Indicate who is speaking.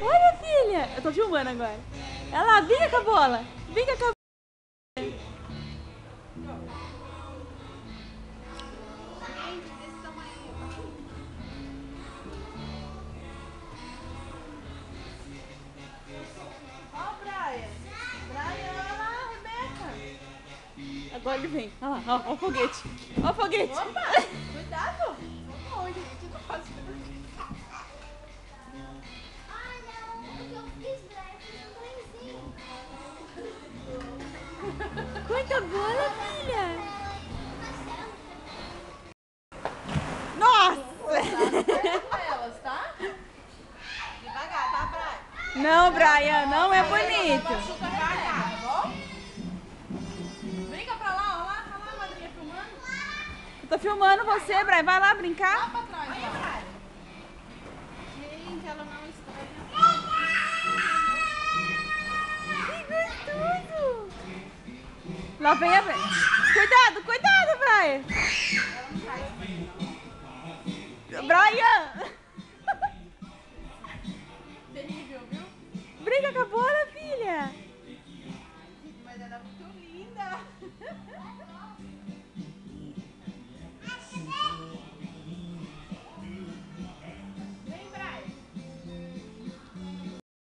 Speaker 1: Olha, filha. Eu tô filmando agora. Olha lá, brinca com a bola. Brinca com a bola. Agora ele vem. Olha lá, ó o foguete. Ó o foguete.
Speaker 2: Opa, cuidado. Onde? Tu tá fazendo?
Speaker 3: Ai, não. O que eu fiz, Brian? Eu fiz um trenzinho.
Speaker 1: Quanta bola, filha. Nossa!
Speaker 2: Com elas, tá? Devagar, tá, Brian?
Speaker 1: Não, Brian, não é bonito.
Speaker 2: Machuca devagar, tá bom? Brinca pra lá, olha lá, a madrinha filmando.
Speaker 1: Eu tô filmando você, Brian. Vai lá brincar.
Speaker 2: Lá pra trás, olha, Brian. Gente, ela não está.
Speaker 1: Que gostoso. Lá vem a... Cuidado, cuidado, Brian. Brian!
Speaker 2: Terrível, viu?
Speaker 1: Brinca com a bola.